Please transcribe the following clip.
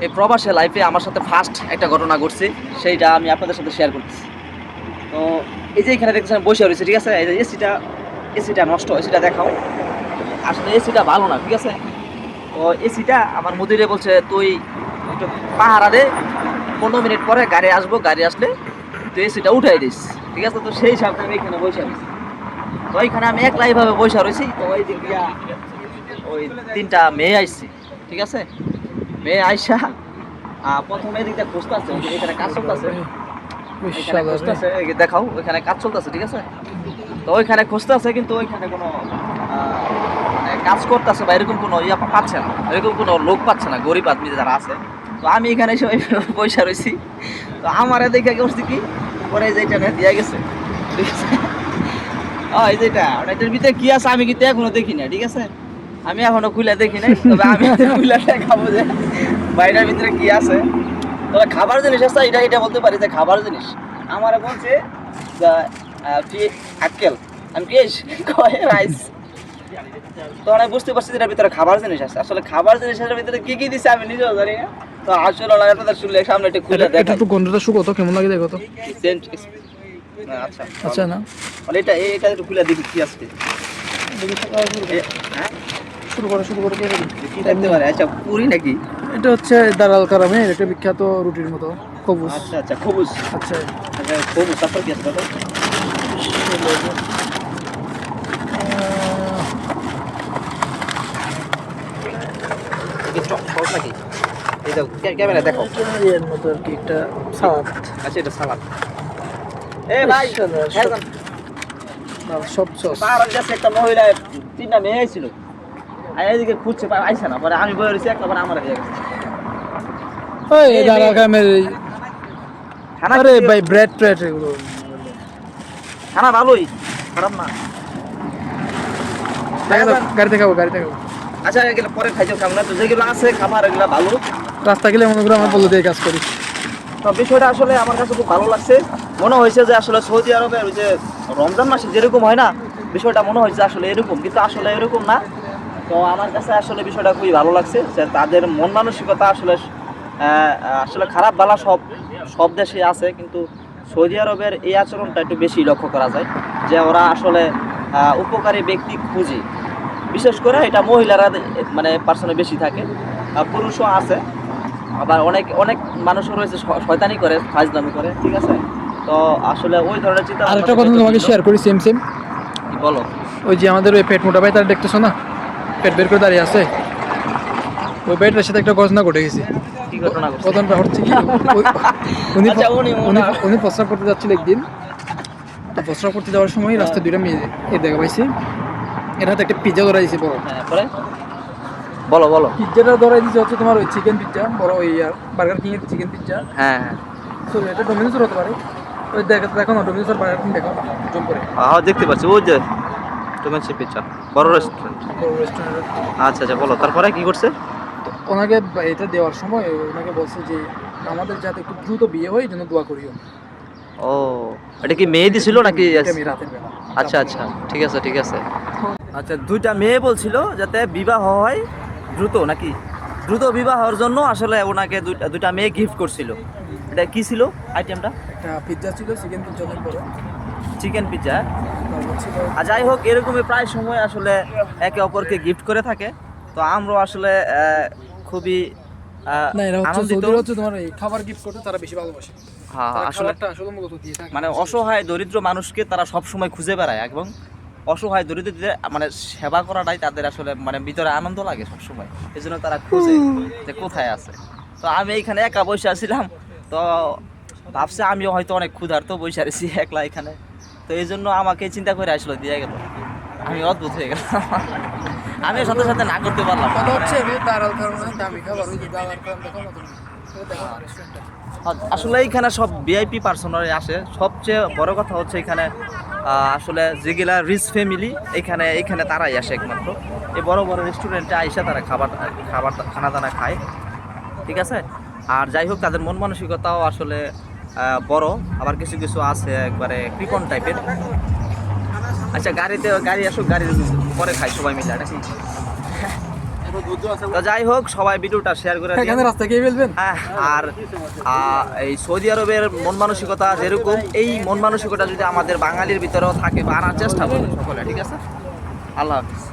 এই প্রবাসী লাইফে আমার সাথে ফার্স্ট একটা ঘটনা ঘটছে, সেইটা আমি আপনাদের সাথে শেয়ার করতেছি। তো এই যে এখানে দেখতেছেন বসে রয়েছে, ঠিক আছে? এই যে এসিটা নষ্ট, এসিটা দেখাও। আসলে এসিটা ভালো না, ঠিক আছে? তো এসিটা আমার মুদিরে বলছে তুই একটু পাহারা দে, 15 মিনিট পরে গাড়ি আসবো, গাড়ি আসলে তুই এসিটা উঠাই দিস, ঠিক আছে? তো সেই হিসাবে আমি এখানে বসে রয়েছি। তো এইখানে আমি একলা এইভাবে বসে রয়েছি। তো ওই দিক দিয়া ওই 3টা মেয়ে আইসি, ঠিক আছে? মেয়ে আইসা প্রথমে এদিকটা খুঁজতেছে, এখানে কাজ চলতেছে, এখানে খুঁজতেছে, দেখাও ওইখানে কাজ চলতেছে, ঠিক আছে? তো ওইখানে খুঁজতেছে, কিন্তু ওইখানে কোনো মানে কাজ করতেছে বা এরকম কোনো ইয়া পাচ্ছে না, এরকম কোনো লোক পাচ্ছে না, গরিব আদমি যারা আছে। তো আমি এখানে এসে পয়সা রয়েছি। তো আমার দেখে করছি কি, পরে যেটা না দিয়া গেছে, ঠিক আছে? এই যেটা এটার ভিতরে কি আছে আমি কিন্তু এখনো দেখি না, ঠিক আছে? আমি এখনো খুলে দেখি নাই, তবে আমি খুলে দেখাবো যে বাইরের ভিতরে কি আছে। তবে খাবার জিনিস আছে, এটা বলতে পারি যে খাবার জিনিস। আমার বলছে আক্কেল, আমি কি কয় রাইস। তো আমি বুঝতে পারছি যে এটার ভিতরে খাবার জিনিস আছে। আসলে খাবার জিনিসের ভিতরে কি কি দিছে আমি নিজেও জানি না। তো আসলে আপনাদের শুনলে সামনে একটু খুলে দেখা, একটু গন্ধটা শুকো তো কেমন লাগে দেখো তো। সেন্ট আচ্ছা আচ্ছা না, মানে এটা একটু খুলে দেখি কি আছে। হ্যাঁ, শুরু করে কি থাকতে পারে? আচ্ছা, পুরি নাকি? এটা হচ্ছে দালাল কারামের একটা বিখ্যাত রুটির মতো খবুজ। আচ্ছা খবুজ। আচ্ছা আচ্ছা খবুজ, তারপর কি আছে দাদা? শর্ট নাকি? এই দেখো ক্যামেরা দেখো, এর মতো আর কি একটা সালাদ। আচ্ছা এটা সালাদ। এ ভাই সব সস। পাহাড়ের কাছে একটা মহিলা 3টা মেয়ে আইছিল, আর এদিকে খুঁজছে আইসে না, পরে আমি বয়ে রয়েছি, একটা পরে আমার দিয়ে গেছে। এই দালাল কারামের আরে ভাই ব্রেড ট্রেড এগুলো খানা ভালোই, খারাপ না। গাড়িতে খাবো। আচ্ছা এগুলো পরে খাইতেও খাবো না, তো যেগুলো আছে খাবার এগুলো ভালো। রাস্তা গেলে মনে করো আমার বলে দিয়ে কাজ করি। তো বিষয়টা আসলে আমার কাছে খুব ভালো লাগছে। মনে হয়েছে যে আসলে সৌদি আরবের ওই যে রমজান মাসে যেরকম হয় না, বিষয়টা মনে হয়েছে আসলে এরকম, কিন্তু আসলে এরকম না। তো আমার কাছে আসলে বিষয়টা খুবই ভালো লাগছে যে তাদের মন মানসিকতা আসলে আসলে খারাপ ভালো সব দেশে আছে, কিন্তু সৌদি আরবের এই আচরণটা একটু বেশি লক্ষ্য করা যায়, যে ওরা আসলে উপকারী ব্যক্তি খুঁজে। বিশেষ করে এটা মহিলারা মানে পার্সনে বেশি থাকে, পুরুষও আছে, আবার অনেক মানুষও রয়েছে শয়তানি করে, ফাজলামি করে, ঠিক আছে? তো আসলে ওই ধরনের চিন্তা আরেকটা কথা তোমাকে শেয়ার করি, সেম কি বলো? ওই যে আমাদের ওই পেট মোটা ভাই তারা দেখতেছো না, পেট বের করে দাঁড়িয়ে আছে, ওই ভাইটার সাথে একটা ঘটনা ঘটে গেছে। কি ঘটনা ঘটছে? ঘটনাটা হচ্ছে কি, উনি প্রস্রাব করতে যাচ্ছিল একদিন। তো প্রস্রাব করতে যাওয়ার সময় রাস্তায় 2টা মেয়ে দেখা পাইছে, এর হাতে একটা পিজ্জা ধরা দিয়েছে বড়। হ্যাঁ, পরে বলো। পিজ্জাটা ধরাই দিয়েছে হচ্ছে তোমার ওই চিকেন পিজ্জা, বড় ওই বার্গার কিং এর চিকেন পিজ্জা। হ্যাঁ সো এটা ডোমিনোসের হতে পারে। ওই দেখো না, ডোমিনোসের বার্গার কিং দেখো জুম করে। দেখতে পাচ্ছি ওই যে ডোমেনসি পিজ্জা, বড় রেস্টুরেন্ট। বড় রেস্টুরেন্টের। আচ্ছা বলো, তারপরে কি করছে? তো ওনাকে এটা দেওয়ার সময় ওনাকে বলছে যে আমাদের যাতে একটু দ্রুত বিয়ে হয় এই জন্য দোয়া করিও। ও, এটা কি মেয়ে দিছিল নাকি? এটা আমি রাতের বেলা। আচ্ছা ঠিক আছে। আচ্ছা, 2টা মেয়ে বলছিল যাতে বিবাহ হয় দ্রুত, নাকি দ্রুত বিবাহ হওয়ার জন্য আসলে ওনাকে 2টা মেয়ে গিফট করছিল। এটা কি ছিল আইটেমটা? একটা পিজ্জা ছিল, চিকেন পিজ্জা অনেক বড়। Chicken pizza. তারপর ছিল আর যাই হোক, এরকমই প্রায় সময় আসলে একে অপরকে গিফট করে থাকে। তো আমরাও আসলে খুবই না, এরা হচ্ছে আনন্দিত। সৌদিরা হচ্ছে তোমার এই খাবার গিফট করতে তারা বেশি ভালোবাসে। হ্যাঁ, তারা আসলে খাবারটা আসলে মূলত দিয়ে থাকে। মানে অসহায় দরিদ্র মানুষকে তারা সব সময় খুঁজে বেড়ায়, এবং অসহায় দরিদ্রদের মানে সেবা করাটাই তাদের আসলে মানে ভিতরে আনন্দ লাগে সব সময়। এই জন্য তারা খুঁজে যে কোথায় আছে। তো আমি এইখানে একা বসে আছিলাম, তো ভাবছি আমিও হয়তো অনেক ক্ষুধার্ত বসে আছি একলা এখানে। তো এই জন্য আমাকে চিন্তা করে আসলো দিয়ে গেল, আমি অদ্ভুত হয়ে গেলাম। আমি সাথে সাথে না করতে পারলাম না। কথা হচ্ছে আমি দালাল কারণে দামি খাবার ওই যে দালাল কারণ দেখো না তুমি, দেখো রেস্টুরেন্টটা। আসলে এইখানে সব ভিআইপি পার্সোনারই আসে। সবচেয়ে বড় কথা হচ্ছে এখানে আসলে যেগুলা রিচ ফ্যামিলি এখানে তারাই আসে একমাত্র। এই বড় রেস্টুরেন্টে আইসা তারা খানা দানা খায়, ঠিক আছে? আর যাই হোক, তাদের মন মানসিকতাও আসলে বড়, আবার কিছু আছে একবারে কৃপণ টাইপের। আচ্ছা, গাড়ি আসুক, গাড়ি পরে খাই সবাই মিলে, নাকি? তো যাই হোক, সবাই ভিডিওটা শেয়ার করে দিন। এখানে রাস্তা কে ফেলবেন? হ্যাঁ, আর এই সৌদি আরবের মন মানসিকতা যেরকম, এই মন মানসিকতা যদি আমাদের বাঙালির ভিতরেও থাকে বা আনার চেষ্টা করবে সকলে, ঠিক আছে? আল্লাহ হাফিজ।